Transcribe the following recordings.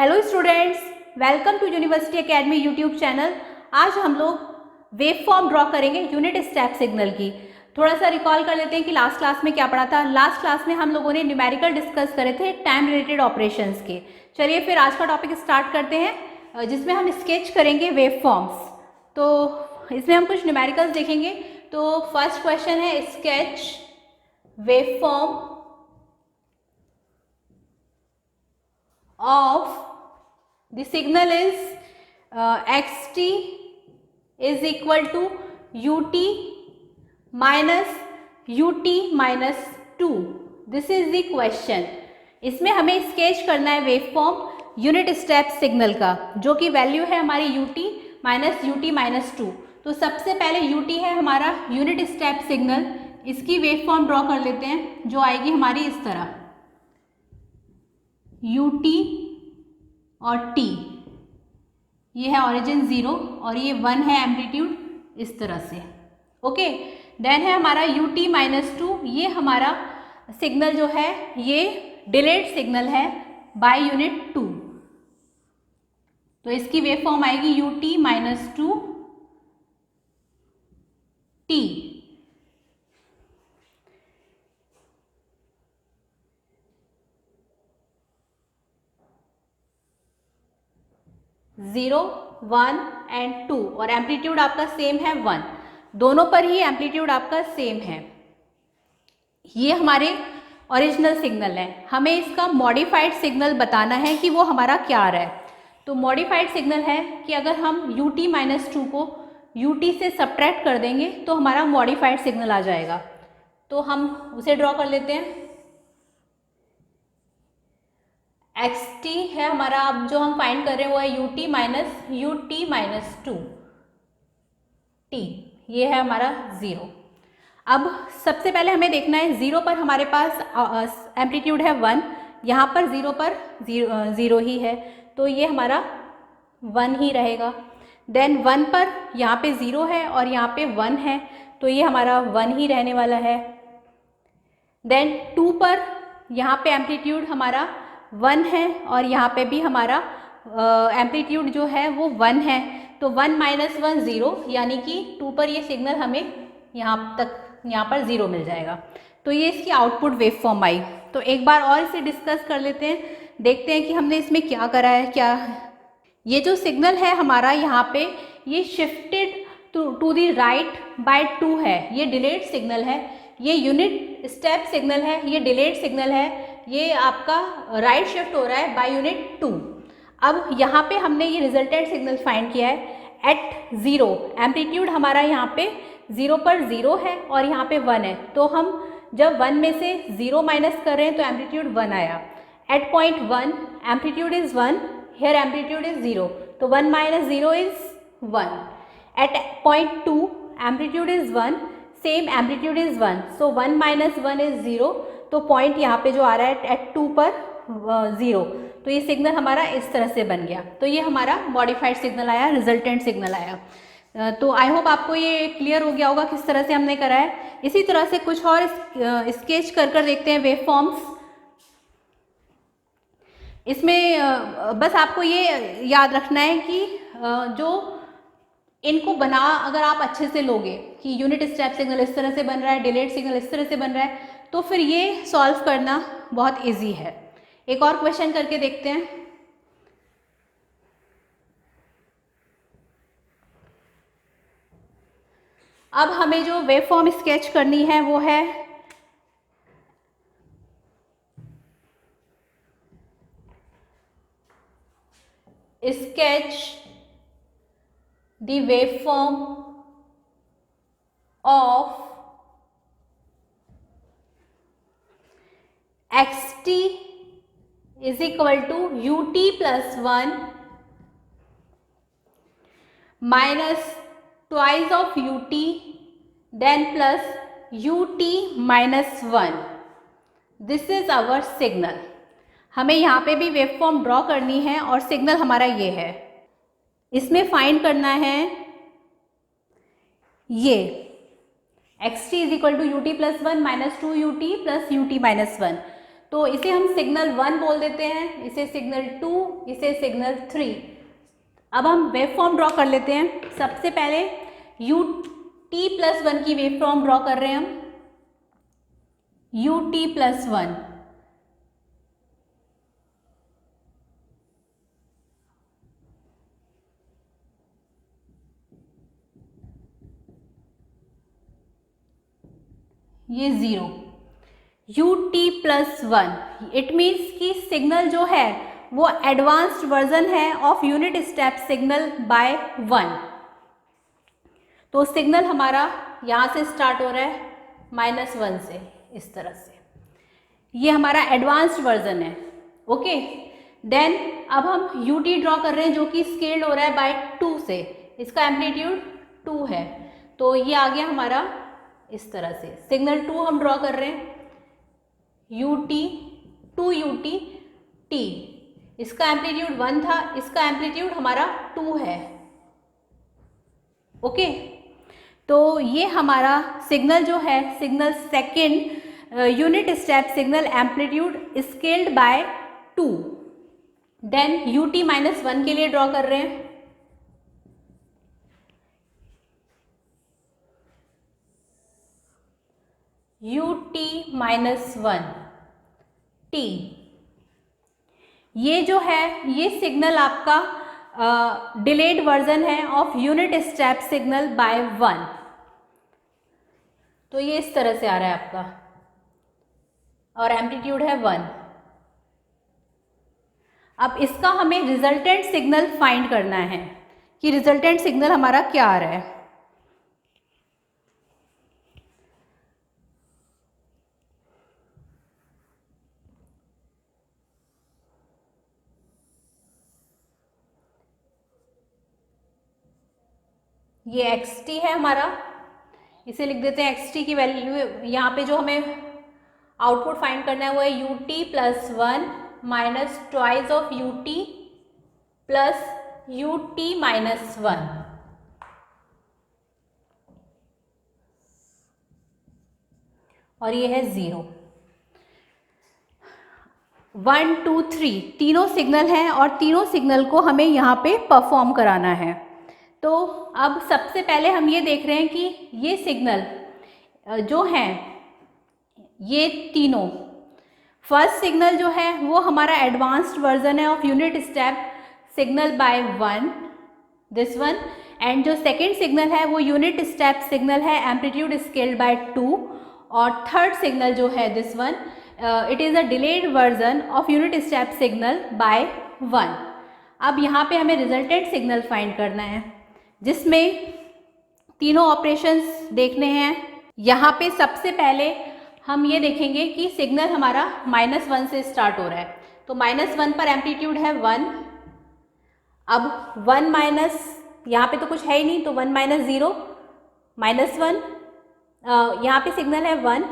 Hello students, welcome to university academy YouTube channel. आज हम लोग वेव फॉर्म ड्रॉ करेंगे यूनिट स्टेप सिग्नल की। थोड़ा सा रिकॉल कर लेते हैं कि लास्ट क्लास में क्या पढ़ा था। लास्ट क्लास में हम लोगों ने न्यूमेरिकल डिस्कस करे थे टाइम रिलेटेड ऑपरेशंस के। चलिए फिर आज का टॉपिक स्टार्ट करते हैं, जिसमें हम स्केच करेंगे वेव फॉर्म्स। तो इसमें हम कुछ न्यूमेरिकल्स देखेंगे। तो फर्स्ट क्वेश्चन है sketch wave form of the signal is xt is equal to ut minus ut minus 2. This is the question. इसमें हमें स्केच करना है wave form unit step signal का, जो कि वैल्यू है हमारी ut माइनस ut माइनस 2। तो सबसे पहले ut है हमारा यूनिट स्टेप सिग्नल, इसकी वेव फॉर्म ड्रॉ कर लेते हैं, जो आएगी हमारी इस तरह ut और t। ये है ओरिजिन 0 और ये 1 है एम्पलीट्यूड, इस तरह से। ओके, देन है हमारा ut माइनस 2। ये हमारा सिग्नल जो है ये डिलेड सिग्नल है बाय यूनिट 2। तो इसकी वेव फॉर्म आएगी ut माइनस 2 t। 0, 1 एंड 2 और एम्पलीट्यूड आपका सेम है 1। दोनों पर ही एम्पलीट्यूड आपका सेम है। ये हमारे ओरिजिनल सिग्नल है। हमें इसका मॉडिफाइड सिग्नल बताना है कि वो हमारा क्या आ रहा है। तो मॉडिफाइड सिग्नल है कि अगर हम ut माइनस 2 को ut से सब्ट्रैक्ट कर देंगे तो हमारा मॉडिफाइड सिग्नल आ जाएगा। तो हम उसे ड्रॉ कर लेते हैं। xt है हमारा, अब जो हम फाइंड कर रहे हैं वो है ut माइनस 2 t। ये है हमारा 0। अब सबसे पहले हमें देखना है 0 पर हमारे पास एम्पलीट्यूड है 1, यहाँ पर 0 पर 0 ही है, तो ये हमारा 1 ही रहेगा। देन 1 पर यहाँ पे 0 है और यहाँ पे 1 है, तो ये हमारा 1 ही रहने वाला है। देन 2 पर यहाँ पे एम्पलीट्यूड हमारा 1 है और यहाँ पे भी हमारा एम्पलीट्यूड जो है वो 1 है, तो 1 माइनस 1 0, यानी कि 2 पर ये सिग्नल हमें यहाँ पर 0 मिल जाएगा। तो ये इसकी आउटपुट वेव फॉर्म आई। तो एक बार और इसे डिस्कस कर लेते हैं, देखते हैं कि हमने इसमें क्या करा है। क्या ये जो सिग्नल है हमारा यहाँ पे ये shifted to the right by 2 है, ये डिलेड सिग्नल है। ये यूनिट स्टेप सिग्नल है, ये डिलेड सिग्नल है, ये आपका राइट शिफ्ट हो रहा है बाय यूनिट 2। अब यहाँ पे हमने ये रिजल्टेंट सिग्नल फाइंड किया है एट 0। एम्पलीट्यूड हमारा यहाँ पे 0 पर 0 है और यहाँ पे 1 है, तो हम जब 1 में से 0 माइनस कर रहे हैं तो एम्पलीट्यूड 1 आया। At point 1 amplitude is 1, here amplitude is 0, तो 1 minus 0 is 1। At point 2 amplitude is 1, same amplitude is 1, so 1 minus 1 is 0, तो पॉइंट यहाँ पे जो आ रहा है एट 2 पर 0, तो ये सिग्नल हमारा इस तरह से बन गया। तो ये हमारा मॉडिफाइड सिग्नल आया, रिजल्टेंट सिग्नल आया। तो आई होप आपको ये क्लियर हो गया होगा किस तरह से हमने करा है। इसी तरह से कुछ और स्केच कर देखते हैं वेव फॉर्म्स। इसमें बस आपको ये याद रखना है कि जो इनको बना अगर आप अच्छे से लोगे कि यूनिट स्टेप सिग्नल इस तरह से बन रहा है, डिलेड सिग्नल इस तरह से बन रहा है, तो फिर ये सॉल्व करना बहुत इजी है। एक और क्वेश्चन करके देखते हैं। अब हमें जो वेव फॉर्म स्केच करनी है वो है sketch the wave form of xt is equal to ut plus 1 minus twice of ut then plus ut minus 1. This is our signal. हमें यहाँ पे भी वेव फॉर्म ड्रॉ करनी है और सिग्नल हमारा ये है। इसमें फाइंड करना है ये xt is equal to ut plus 1 minus 2ut plus ut minus 1। तो इसे हम सिग्नल 1 बोल देते हैं, इसे सिग्नल 2, इसे सिग्नल 3। अब हम वेव फॉर्म ड्रॉ कर लेते हैं। सबसे पहले ut+1 की वेव फॉर्म ड्रॉ कर रहे हैं हम, ut+1। ये 0 ut+1, इट मीन्स कि सिग्नल जो है वो एडवांस्ड वर्जन है of unit step signal by 1। तो सिग्नल हमारा यहाँ से स्टार्ट हो रहा है -1 से, इस तरह से। ये हमारा एडवांस्ड वर्जन है। ओके, देन अब हम ut ड्रॉ कर रहे हैं जो कि स्केल्ड हो रहा है बाय 2 से, इसका एम्पलीट्यूड 2 है। तो ये आ गया हमारा इस तरह से। सिग्नल 2 हम ड्रॉ कर रहे हैं, ut 2ut t, इसका एम्पलीट्यूड 1 था, इसका एम्पलीट्यूड हमारा 2 है। ओके, तो ये हमारा सिग्नल जो है, signal second unit step signal amplitude scaled by 2। Then ut-1 के लिए ड्रॉ कर रहे हैं, ut-1 t। ये जो है ये सिग्नल आपका डिलेड वर्जन है of unit step signal by 1। तो ये इस तरह से आ रहा है आपका, और एम्पलीट्यूड है 1। अब इसका हमें रिजल्टेंट सिग्नल फाइंड करना है कि रिजल्टेंट सिग्नल हमारा क्या आ रहा है। ये xt है हमारा, इसे लिख देते हैं xt की वैल्यू। यहाँ पे जो हमें आउटपुट फाइंड करना है वो है ut+1 minus twice of ut plus ut-1। और ये है 0, 1 2 3 तीनों सिग्नल हैं और तीनों सिग्नल को हमें यहाँ पे परफॉर्म कराना है। तो अब सबसे पहले हम ये देख रहे हैं कि ये सिग्नल जो हैं ये तीनों, फर्स्ट सिग्नल जो है वो हमारा एडवांस्ड वर्जन है of unit step signal by 1, दिस वन। एंड जो सेकेंड सिग्नल है वो यूनिट स्टेप सिग्नल है एम्पलीट्यूड स्केल्ड बाय 2। और थर्ड सिग्नल जो है this one, it is a delayed version of unit step signal by 1। अब यहाँ पे हमें रिजल्टेंट सिग्नल फाइंड करना है जिसमें तीनों ऑपरेशंस देखने हैं। यहाँ पे सबसे पहले हम ये देखेंगे कि सिग्नल हमारा -1 से स्टार्ट हो रहा है, तो -1 पर एम्पलीट्यूड है 1। अब 1 माइनस, यहाँ पे तो कुछ है ही नहीं, तो 1 माइनस 0 -1। यहाँ पे सिग्नल है 1,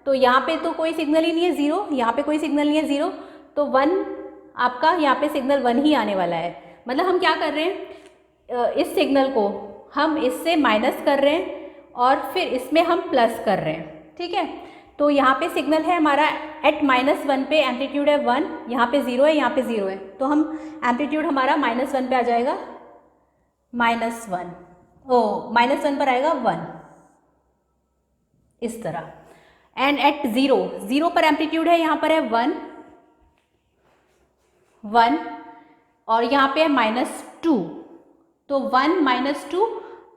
तो यहाँ पे तो कोई सिग्नल ही नहीं है 0, यहाँ पे कोई सिग्नल नहीं है 0, तो 1 आपका यहाँ पे सिग्नल 1 ही आने वाला है। मतलब हम क्या कर रहे हैं, इस सिग्नल को हम इससे माइनस कर रहे हैं और फिर इसमें हम प्लस कर रहे हैं। ठीक है, तो यहाँ पे सिग्नल है हमारा एट -1 पे एम्पलीट्यूड है 1, यहाँ पे 0 है, यहाँ पे 0 है, तो हम एम्पलीट्यूड हमारा -1 पे आ जाएगा, -1 -1 पर आएगा 1, इस तरह। एंड एट 0 पर एम्पलीट्यूड है, यहाँ पर है 1 और यहाँ पे है -2, तो 1 -2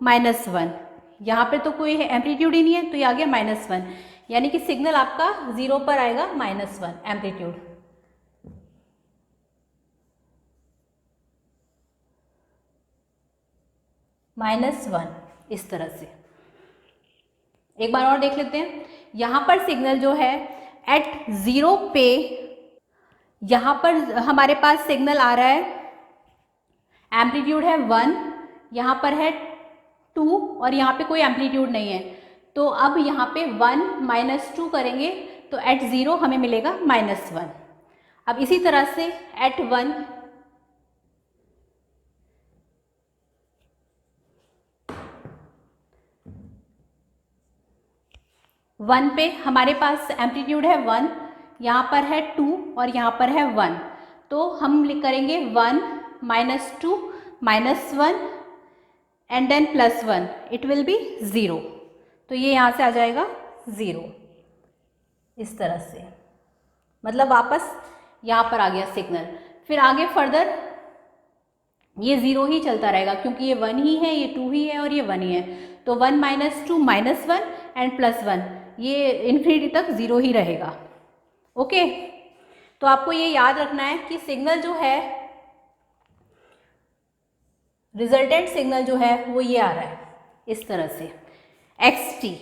-1, यहाँ पे तो कोई एम्पलीट्यूड ही नहीं है, तो ये आ गया -1, यानी कि सिग्नल आपका 0 पर आएगा -1 एम्पलीट्यूड। -1 इस तरह से। एक बार और देख लेते हैं, यहाँ पर सिग्नल जो है एट 0 पे, यहाँ पर हमारे पास सिग्नल आ रहा है, एम्पलीट्यूड है 1, यहाँ पर है 2 और यहाँ पे कोई एम्पलीट्यूड नहीं है, तो अब यहाँ पे 1 -2 करेंगे तो एट 0 हमें मिलेगा -1। अब इसी तरह से एट 1 पे हमारे पास एम्पलीट्यूड है 1, यहाँ पर है 2 और यहाँ पर है 1, तो हम करेंगे 1 -2 -1 and then +1, it will be 0। तो ये यहाँ से आ जाएगा 0, इस तरह से, मतलब वापस यहाँ पर आ गया सिग्नल। फिर आगे फर्दर ये 0 ही चलता रहेगा क्योंकि ये 1 ही है, ये 2 ही है और ये 1 ही है, तो 1 -2 -1 एंड +1, ये इन्फिनिटी तक 0 ही रहेगा। ओके, तो आपको ये याद रखना है कि सिग्नल जो है, रिजल्टेंट सिग्नल जो है वो ये आ रहा है इस तरह से xt।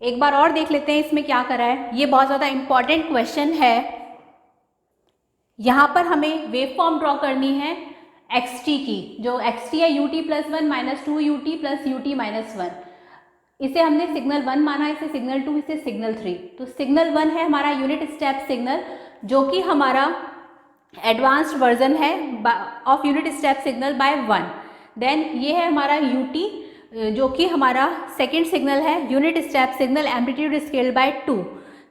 एक बार और देख लेते हैं इसमें क्या करा है, ये बहुत ज़्यादा इंपॉर्टेंट क्वेश्चन है। यहाँ पर हमें वेव फॉर्म ड्रॉ करनी है xt की, जो xt है ut + 1 -2 ut + ut -1, इसे हमने सिग्नल 1 माना, इसे सिग्नल 2, इसे सिग्नल 3। तो सिग्नल 1 है हमारा यूनिट स्टेप सिग्नल, जो कि हमारा एडवांस्ड वर्जन है of unit step signal by 1। Then ये है हमारा ut, जो कि हमारा सेकेंड सिग्नल है unit step signal amplitude scale by 2।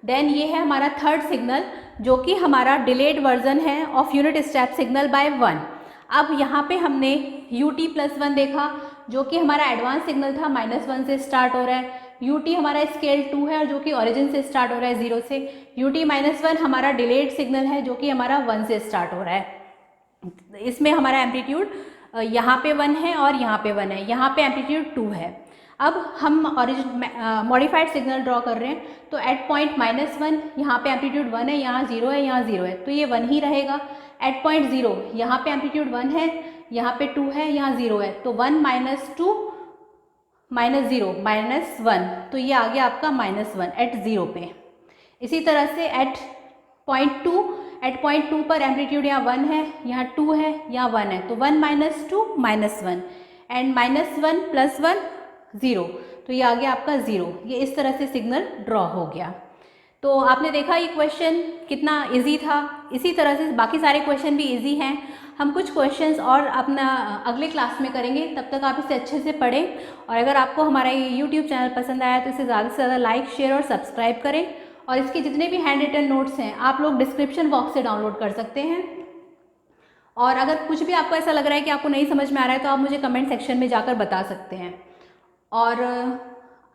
Then ये है हमारा थर्ड सिग्नल, जो कि हमारा डिलेड वर्जन है of unit step signal by 1। अब यहाँ पे हमने ut + 1 देखा, जो कि हमारा एडवांस सिग्नल था, -1 से स्टार्ट हो रहा है। ut हमारा स्केल 2 है और जो कि ओरिजिन से स्टार्ट हो रहा है 0 से। ut -1 हमारा डिलेड सिग्नल है, जो कि हमारा 1 से स्टार्ट हो रहा है। इसमें हमारा एम्पलीट्यूड यहाँ पे 1 है और यहाँ पे 1 है, यहाँ पे एम्पलीट्यूड 2 है। अब हम मॉडिफाइड सिग्नल ड्रॉ कर रहे हैं, तो एट पॉइंट -1 यहाँ पे एम्पलीट्यूड 1 है, यहाँ 0 है, यहाँ 0 है, तो ये 1 ही रहेगा। एट पॉइंट 0 यहाँ पे एम्पलीट्यूड 1 है, यहाँ पे 2 है, यहाँ 0 है, तो 1 -2 -0 -1, तो ये आ गया आपका -1 एट 0 पे। इसी तरह से एट पॉइंट 2 पर एम्पलीट्यूड यहाँ 1 है, यहाँ 2 है, यहाँ 1 है, तो 1 -2 -1 एंड -1 + 1 0, तो ये आ गया आपका 0। ये इस तरह से सिग्नल ड्रॉ हो गया। तो आपने देखा ये क्वेश्चन कितना इजी था। इसी तरह से बाकी सारे क्वेश्चन भी इजी हैं। हम कुछ क्वेश्चंस और अपना अगले क्लास में करेंगे, तब तक आप इसे अच्छे से पढ़ें। और अगर आपको हमारा ये यूट्यूब चैनल पसंद आया तो इसे ज़्यादा से ज़्यादा लाइक, शेयर और सब्सक्राइब करें। और इसके जितने भी हैंड रिटन नोट्स हैं आप लोग डिस्क्रिप्शन बॉक्स से डाउनलोड कर सकते हैं। और अगर कुछ भी आपको ऐसा लग रहा है कि आपको नहीं समझ में आ रहा है तो आप मुझे कमेंट सेक्शन में जाकर बता सकते हैं। और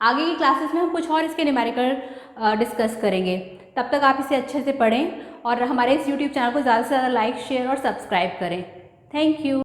आगे की क्लासेस में हम कुछ और इसके न्यूमेरिकल डिस्कस करेंगे। तब तक आप इसे अच्छे से पढ़ें और हमारे इस यूट्यूब चैनल को ज़्यादा से ज़्यादा लाइक, शेयर और सब्सक्राइब करें। Thank you.